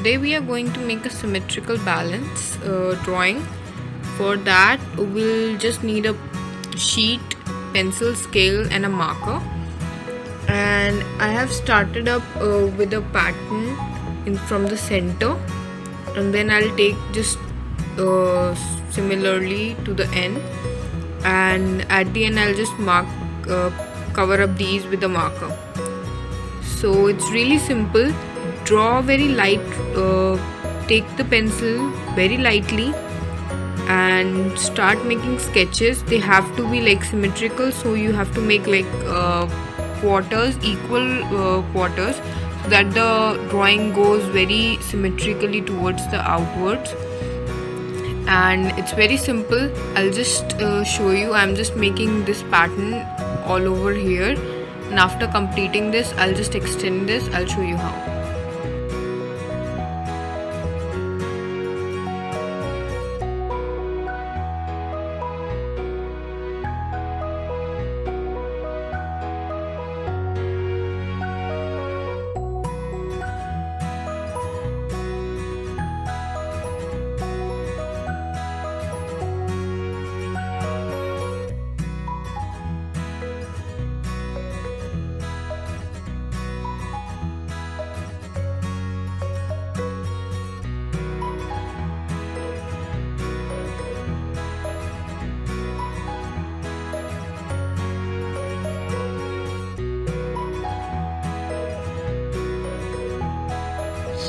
today we are going to make a symmetrical balance drawing. For that we'll just need a sheet, pencil, scale and a marker. And I have started up with a pattern from the center, and then I'll take just similarly to the end, and at the end I'll just cover up these with a marker. So it's really simple. Draw very light, take the pencil very lightly and start making sketches. They have to be like symmetrical, so you have to make like quarters, equal quarters, so that the drawing goes very symmetrically towards the outwards. And it's very simple. I'll just show you. I'm just making this pattern all over here, and after completing this I'll just extend this. I'll show you how.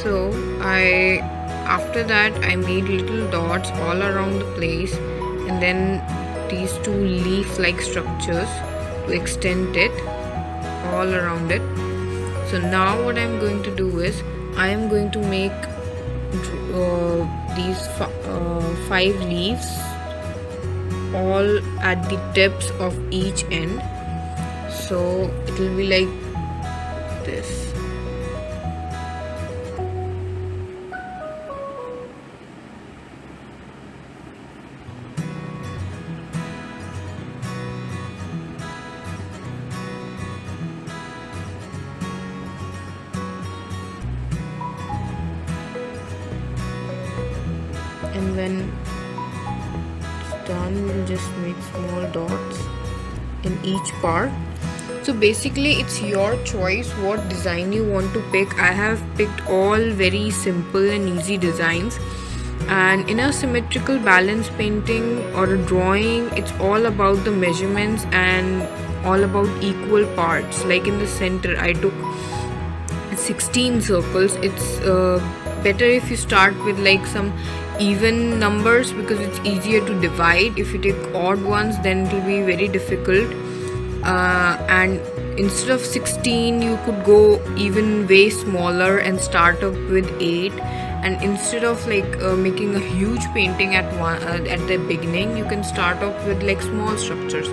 So after that I made little dots all around the place, and then these two leaf like structures to extend it all around it. So now what I'm going to do is I am going to make these 5 leaves all at the tips of each end. So it will be like this. And when it's done, we'll just make small dots in each part. So basically it's your choice what design you want to pick. I have picked all very simple and easy designs. And in a symmetrical balance painting or a drawing, it's all about the measurements and all about equal parts. Like in the center I took 16 circles. It's better if you start with like some even numbers, because it's easier to divide. If you take odd ones, then it will be very difficult. And instead of 16 you could go even way smaller and start up with 8. And instead of like making a huge painting at the beginning, you can start off with like small structures.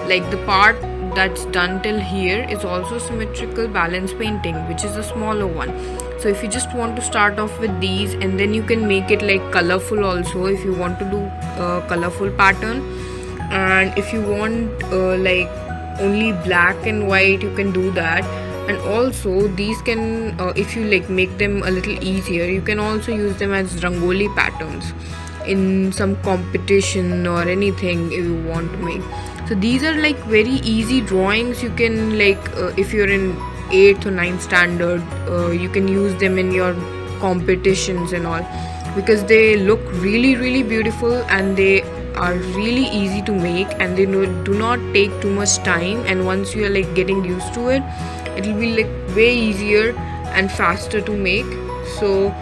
Like the part that's done till here is also symmetrical balance painting, which is a smaller one. So if you just want to start off with these, and then you can make it like colorful also if you want to do a colorful pattern. And if you want like only black and white, you can do that. And also these can if you like make them a little easier, you can also use them as rangoli patterns in some competition or anything if you want to make. So these are like very easy drawings. You can like if you're in 8th or 9th standard, you can use them in your competitions and all, because they look really beautiful and they are really easy to make, and they do not take too much time. And once you are like getting used to it, it will be like way easier and faster to make. So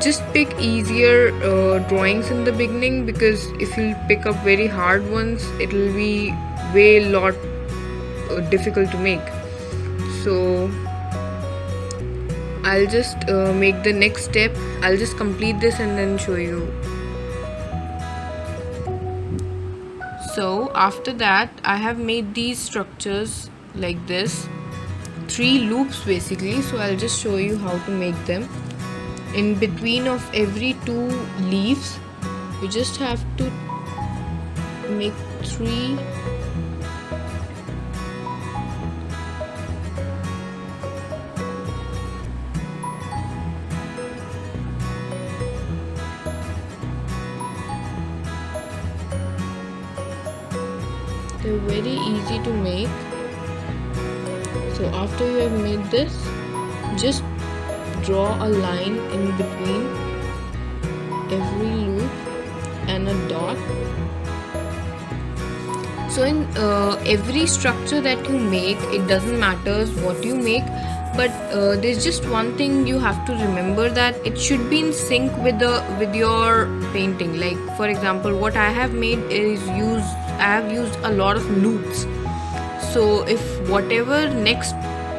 just pick easier drawings in the beginning, because if you pick up very hard ones, it will be way lot difficult to make. So I'll just make the next step. I'll just complete this and then show you. So after that I have made these structures like this, 3 loops basically. So I'll just show you how to make them. In between of every 2 leaves, you just have to make 3 . They're very easy to make. So after you have made this, just draw a line in between every loop and a dot. So in every structure that you make, it doesn't matter what you make, but there's just one thing you have to remember, that it should be in sync with your painting. Like for example, what I have made is I have used a lot of loops. So if whatever next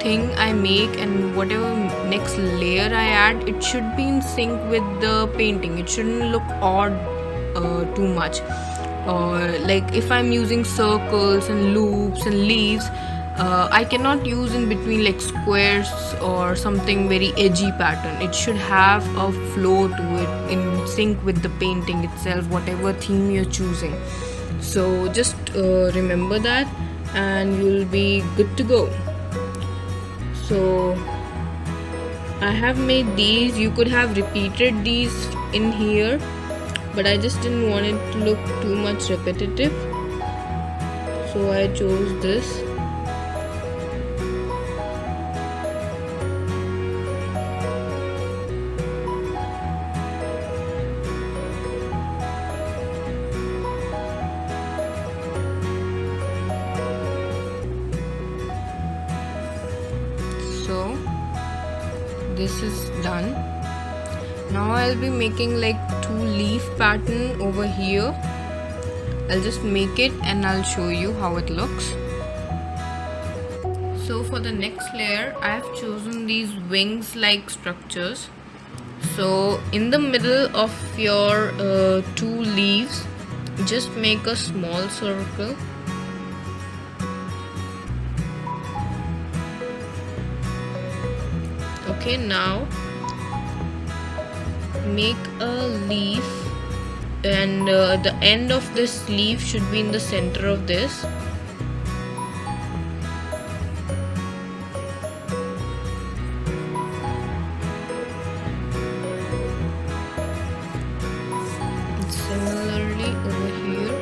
thing I make and whatever next layer I add, it should be in sync with the painting. It shouldn't look odd too much. Or like if I'm using circles and loops and leaves, I cannot use in between like squares or something very edgy pattern. It should have a flow to it in sync with the painting itself, whatever theme you're choosing. So just remember that and you'll be good to go. So I have made these. You could have repeated these in here, but I just didn't want it to look too much repetitive, so I chose this. So this is done. Now I'll be making like 2 leaf pattern over here. I'll just make it and I'll show you how it looks. So for the next layer, I have chosen these wings like structures. So in the middle of your 2 leaves, just make a small circle. Okay, now make a leaf, and the end of this leaf should be in the center of this. And similarly over here.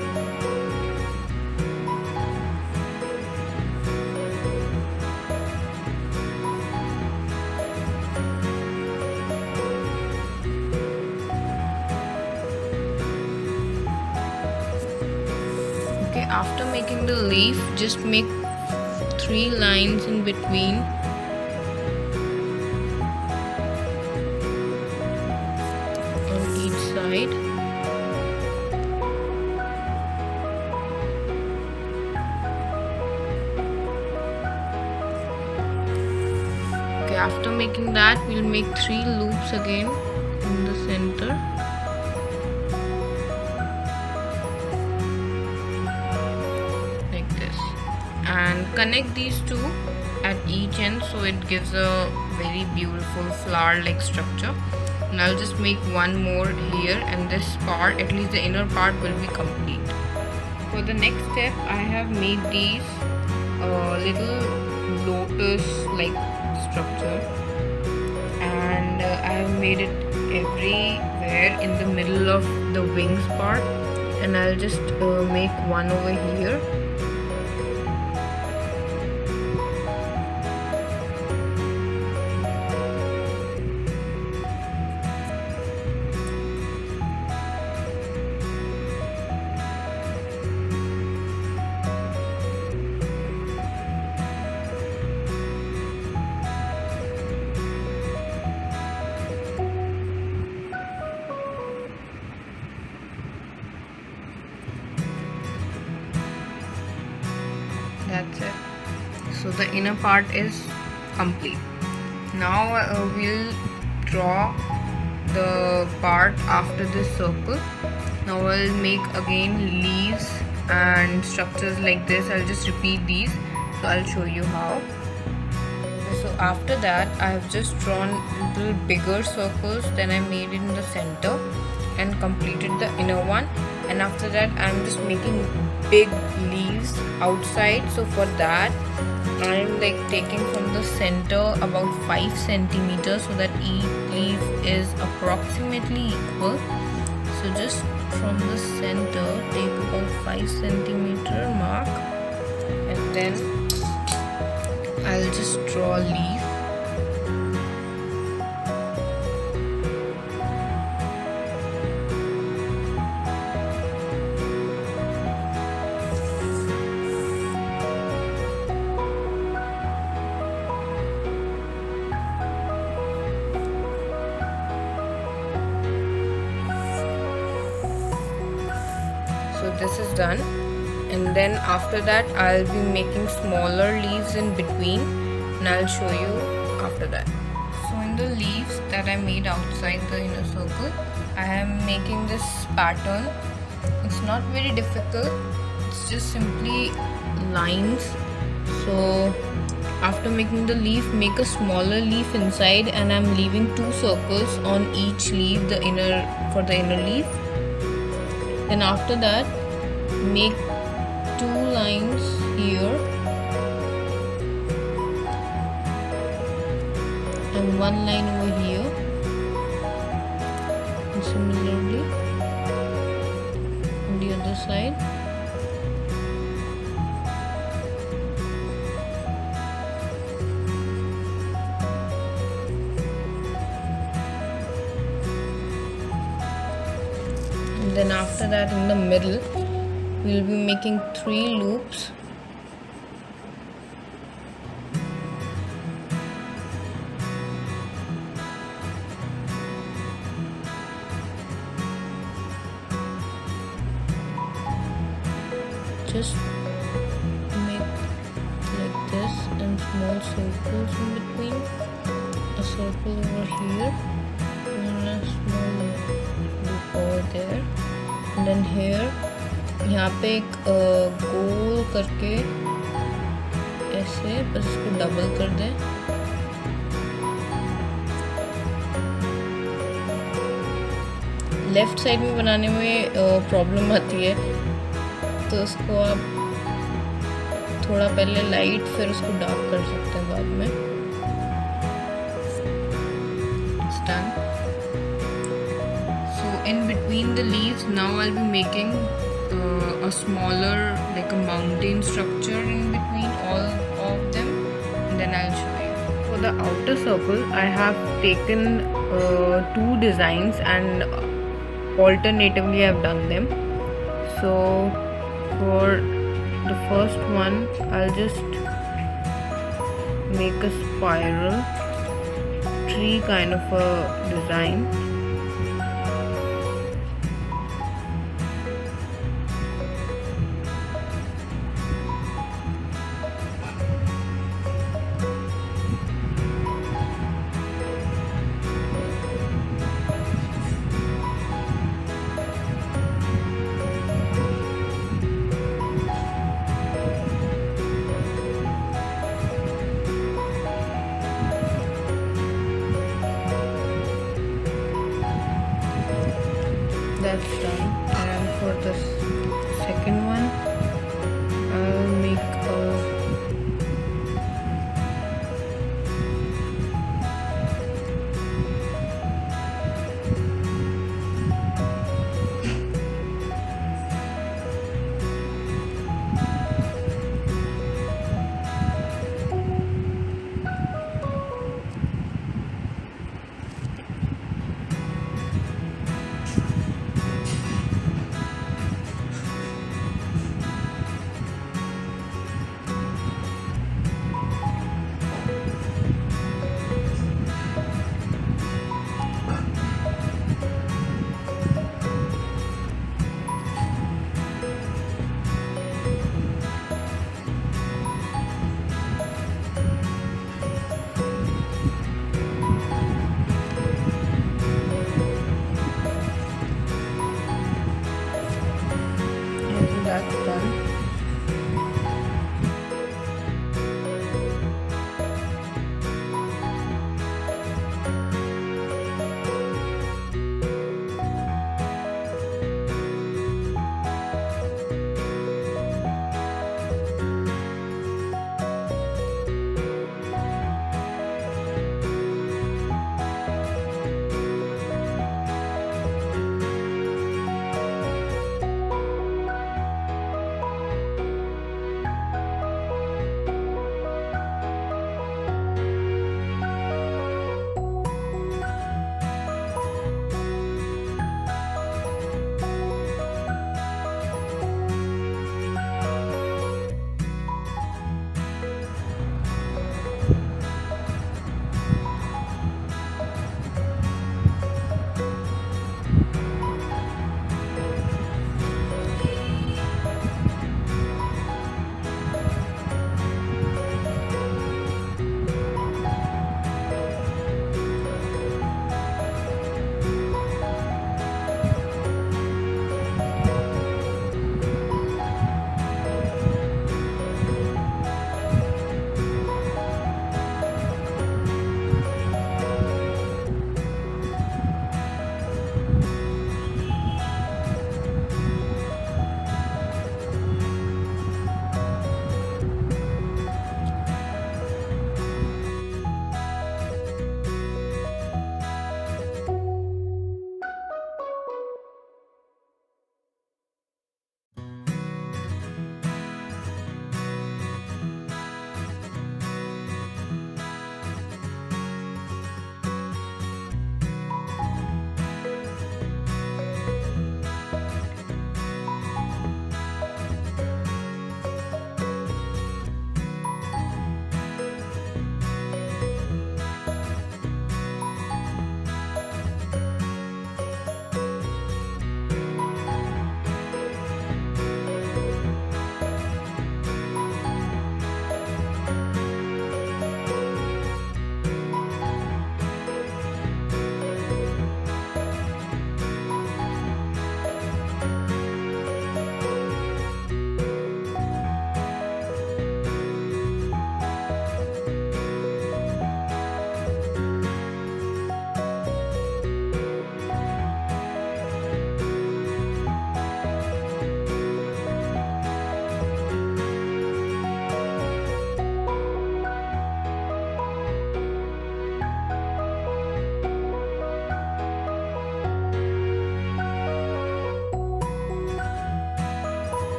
After making the leaf, just make 3 lines in between. On each side. Okay, after making that, we'll make 3 loops again in the center. And connect these two at each end so it gives a very beautiful flower like structure. And I'll just make one more here, and this part, at least the inner part, will be complete. For the next step, I have made these little lotus like structure, and I have made it everywhere in the middle of the wings part, and I'll just make one over here. That's it. So the inner part is complete. Now we'll draw the part after this circle. Now I'll make again leaves and structures like this. I'll just repeat these, so I'll show you how. So after that, I have just drawn little bigger circles than I made in the center and completed the inner one. And after that, I'm just making big leaves outside. So for that, I'm like taking from the center about 5 centimeters so that each leaf is approximately equal. So just from the center, take about 5 centimeter mark and then I'll just draw a leaf. So this is done, and then after that I'll be making smaller leaves in between, and I'll show you after that. So in the leaves that I made outside the inner circle, I am making this pattern. It's not very difficult, it's just simply lines. So after making the leaf, make a smaller leaf inside, and I'm leaving 2 circles on each leaf, for the inner leaf. Then after that, make 2 lines here and 1 line over here, and similarly on the other side. And then after that, in the middle, we'll be making 3 loops. Just make like this and small circles in between. A circle over here and a small loop over there. And then here, यहाँ पे एक गोल करके ऐसे, बस इसको double कर दें. Left side में बनाने में प्रॉब्लम आती है, तो उसको आप थोड़ा पहले लाइट फिर उसको डार्क कर सकते हैं बाद में. It's done. So in between the leaves, now I'll be making a smaller, like a mountain structure in between all of them, and then I'll show you. For the outer circle, I have taken 2 designs and alternatively I've done them. So for the first one, I'll just make a spiral tree kind of a design. That's done. And for the second one, I'll make a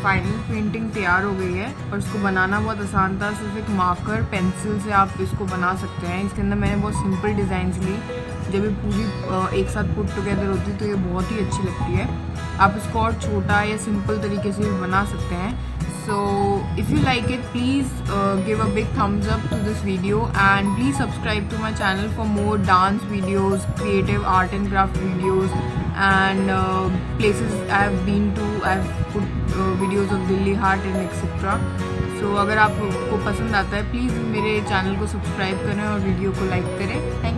final painting तैयार हो गई है और इसको बनाना बहुत आसान था। सिर्फ एक मार्कर पेंसिल से आप इसको बना सकते हैं। इसके अंदर मैंने बहुत सिंपल डिज़ाइंस ली। जब ये पूरी एक साथ पुट टुगेदर होती है तो ये बहुत ही अच्छी लगती है। आप इसको और छोटा या सिंपल तरीके से भी बना सकते हैं। So if you like it, please give a big thumbs up to this video and please subscribe to my channel for more dance videos, creative art and craft videos and places I have been to. I have put videos of Delhi Heart and etc. So अगर आपको पसंद आता है please मेरे channel को subscribe करें और video को लाइक करें। थैंक